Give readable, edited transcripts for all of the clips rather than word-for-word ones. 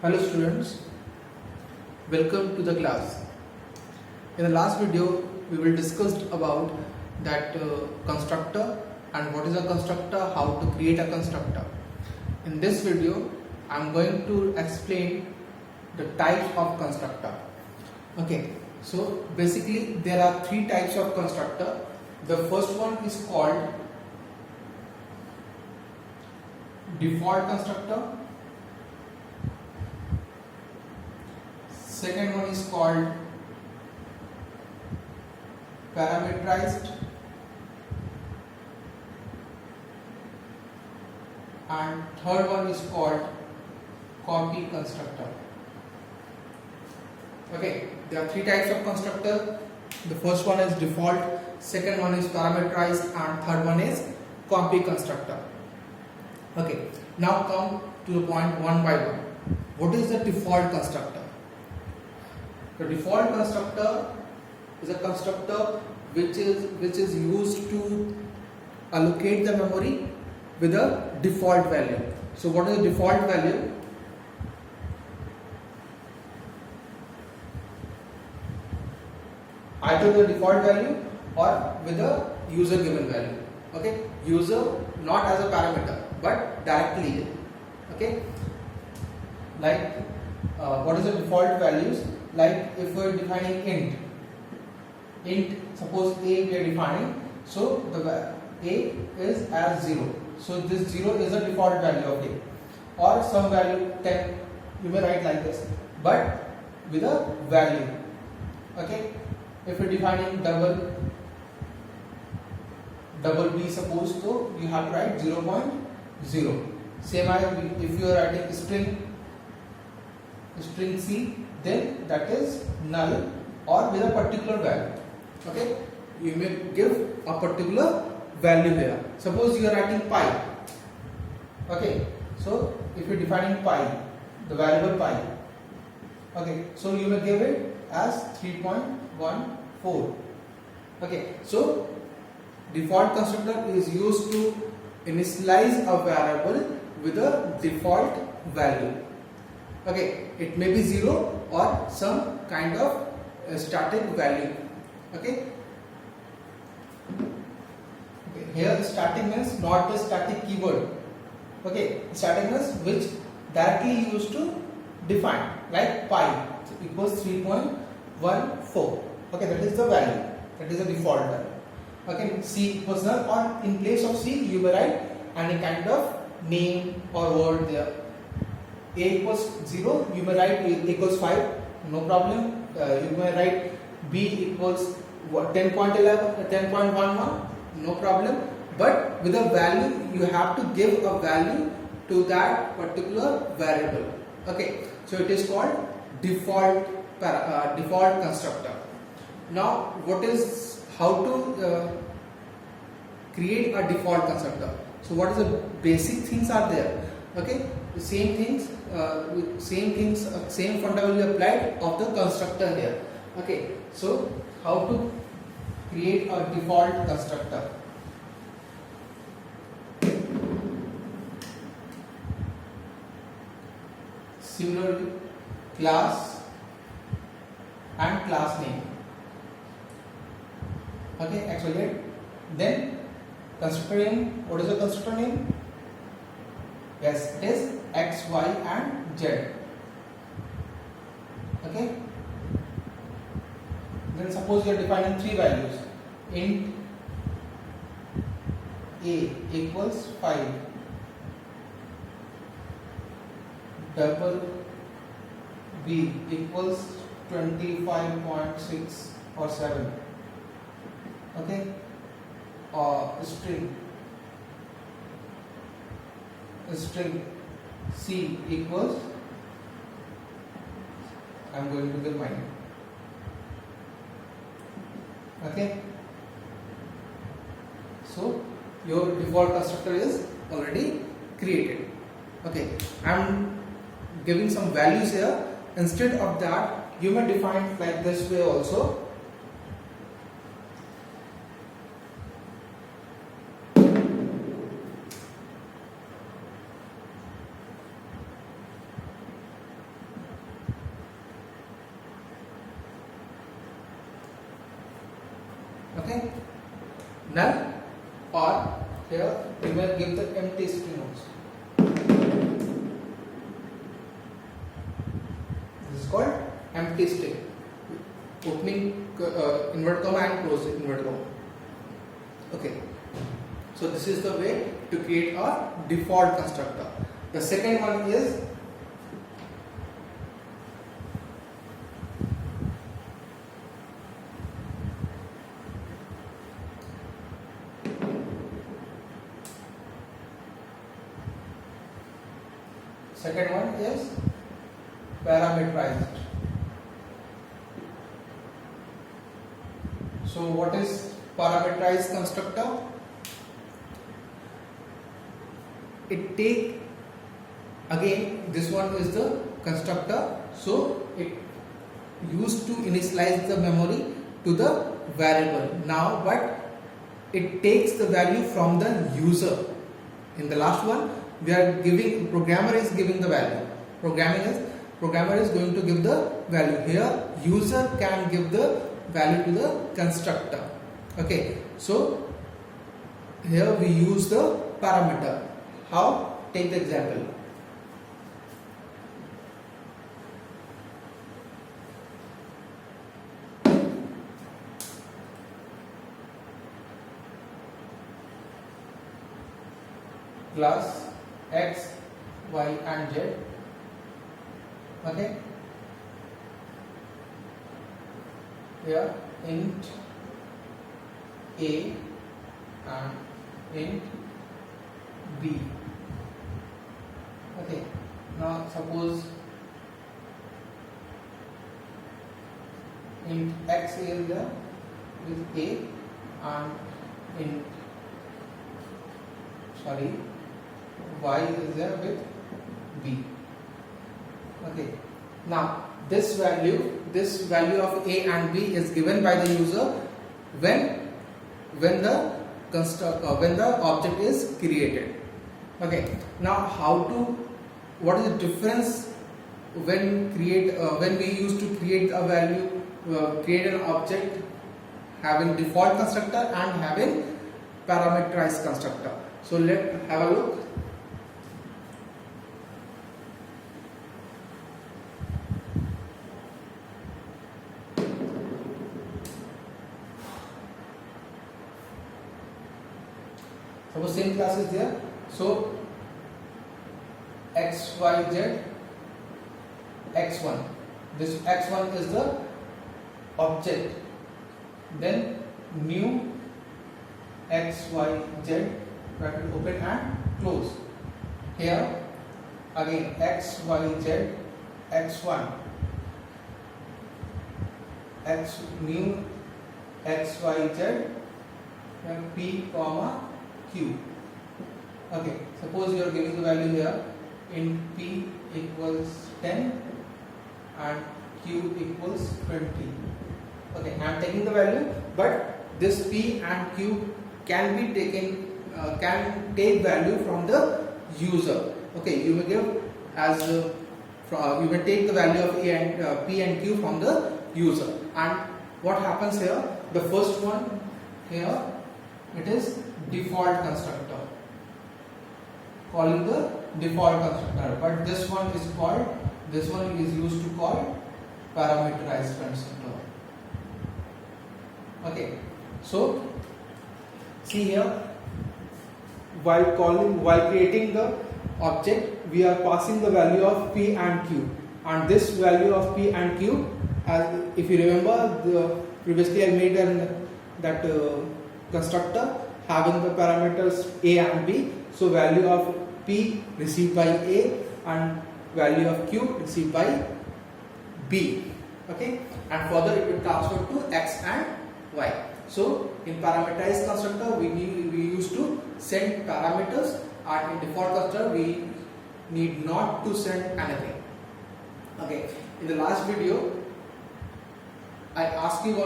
Hello students, welcome to the class. In the last video we will discuss about that constructor and what is a constructor, how to create a constructor. In this video I am going to explain the types of constructor. Okay, so basically there are three types of constructor. The first one is called default constructor. Second one is called parameterized, and third one is called copy constructor. Okay, there are three types of constructor. The first one is default, second one is parameterized, and third one is copy constructor. Okay, now come to the point one by one. What is the default constructor? The default constructor is a constructor which is used to allocate the memory with a default value. So what is the default value? Either the default value or with a user given value. Okay, user not as a parameter but directly. Okay, like what is the default values? Like if we are defining int, suppose a we are defining, so the a is as 0, so this 0 is the default value of a, or some value 10, you may write like this, but with a value. Okay, if you are defining double b, suppose, so you have to write 0.0. Same as if you are writing string c, then that is null or with a particular value. Okay, you may give a particular value here. Suppose you are writing pi. Okay, so if you are defining pi, the variable pi. Okay, so you may give it as 3.14. Okay, so default constructor is used to initialize a variable with a default value. Okay, it may be 0 or some kind of static value. Okay, here static means not the static keyword. Okay, static means which directly used to define, like pi equals 3.14. Okay, that is the value, that is the default value. Okay, c equals null, or in place of c you may write any kind of name or word there. A equals 0, you may write A equals 5, no problem. You may write B equals 10.11, 10.11, no problem. But with a value, you have to give a value to that particular variable. Okay, so it is called default constructor. Now, how to create a default constructor? So, what is the basic things are there? Okay, the same things, same fundamental applied of the constructor here. Okay, so how to create a default constructor? Similarly, class and class name. Okay, actually, then constructor name. What is the constructor name? Yes, it is x, y and z. Okay. Then suppose you are defining three values. Int a equals 5. Double b equals 25.6 or 7. Okay. String c equals, I am going to give mine. Okay, so your default constructor is already created. Okay, I am giving some values here. Instead of that, you may define like this way also. null, or here we will give the empty string also. This is called empty string, opening inverted comma and close inverted comma. Okay, so this is the way to create a default constructor. The second one is parameterized. So what is parameterized constructor? It take, again this one is the constructor, so it used to initialize the memory to the variable. Now but it takes the value from the user. In the last one we are giving, programmer is giving the value, programmer is going to give the value. Here user can give the value to the constructor. Okay, so here we use the parameter. How? Take the example. Class X, Y and Z. Okay, here int A and int B. Okay, now suppose int X is there with A and int Y is there with B. Okay, now this value of A and B is given by the user when the object is created. Okay, now what is the difference when we used to create a value, create an object having default constructor and having parameterized constructor? So let's have a look. Suppose same class is there, so x, y, z, x1. This x1 is the object. Then new x, y, z, bracket open and close. Here again x, y, z, x1, new x, y, z, and p comma q. Okay, suppose you are giving the value here in p equals 10 and q equals 20. Okay, I am taking the value, but this p and q can be taken, can take value from the user. Okay, you may give as you may take the value of a and p and q from the user. And what happens here? The first one here, it is default constructor, calling the default constructor, but this one is used to call parameterized constructor. Okay, so see here, while creating the object, we are passing the value of p and q, and this value of p and q, as if you remember, previously I made that constructor having the parameters a and b. So value of p received by a and value of q received by b. Okay, and further it will transfer to x and y. So in parameterized constructor we used to send parameters, and in default constructor we need not to send anything. Okay, in the last video I asked you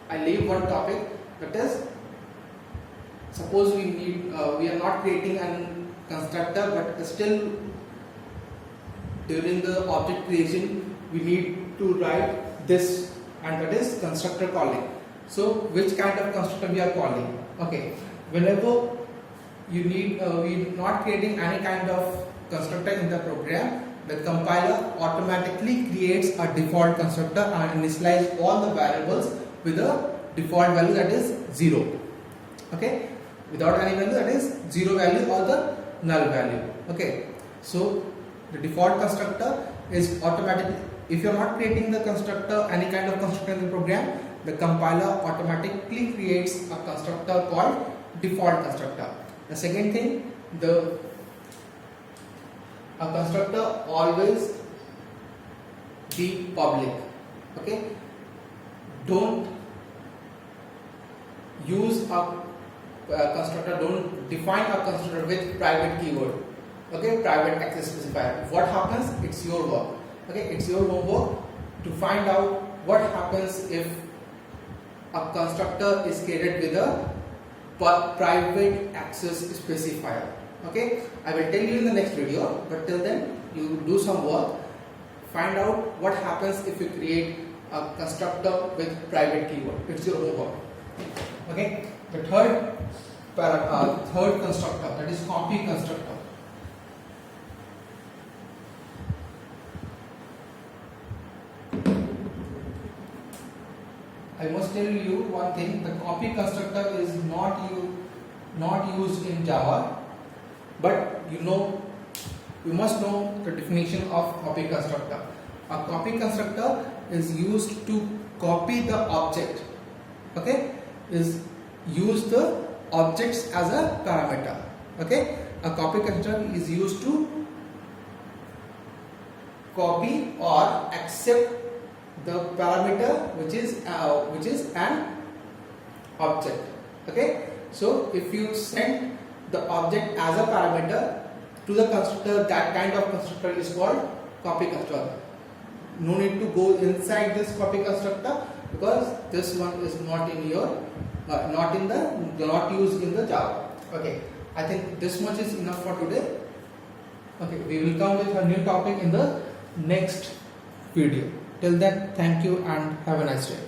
I leave one topic, that is, suppose we are not creating a constructor, but still during the object creation we need to write this, and that is constructor calling. So which kind of constructor we are calling? Okay, whenever you need we not creating any kind of constructor in the program, the compiler automatically creates a default constructor and initialize all the variables with a default value, that is 0. Okay, without any value, that is 0 value or the null value. Okay, so the default constructor is automatically, if you are not creating the constructor, any kind of constructor in the program, the compiler automatically creates a constructor called default constructor. The second thing, a constructor always be public. Okay, don't use a constructor, don't define a constructor with private keyword. Okay, private access specifier. What happens? It's your work. Okay, it's your homework to find out what happens if a constructor is created with a private access specifier. Okay, I will tell you in the next video, but till then you do some work, find out what happens if you create a constructor with private keyword. It's your homework. Okay, the third constructor, that is copy constructor. I must tell you one thing, the copy constructor is not used in Java, but you must know the definition of copy constructor. A copy constructor is used to copy the object. Okay, is use the objects as a parameter. Okay, a copy constructor is used to copy or accept the parameter which is an object. Okay, so if you send the object as a parameter to the constructor, that kind of constructor is called copy constructor. No need to go inside this copy constructor because this one is not in your not used in the Java. Okay, I think this much is enough for today. Okay, we will come with a new topic in the next video. Till then, thank you and have a nice day.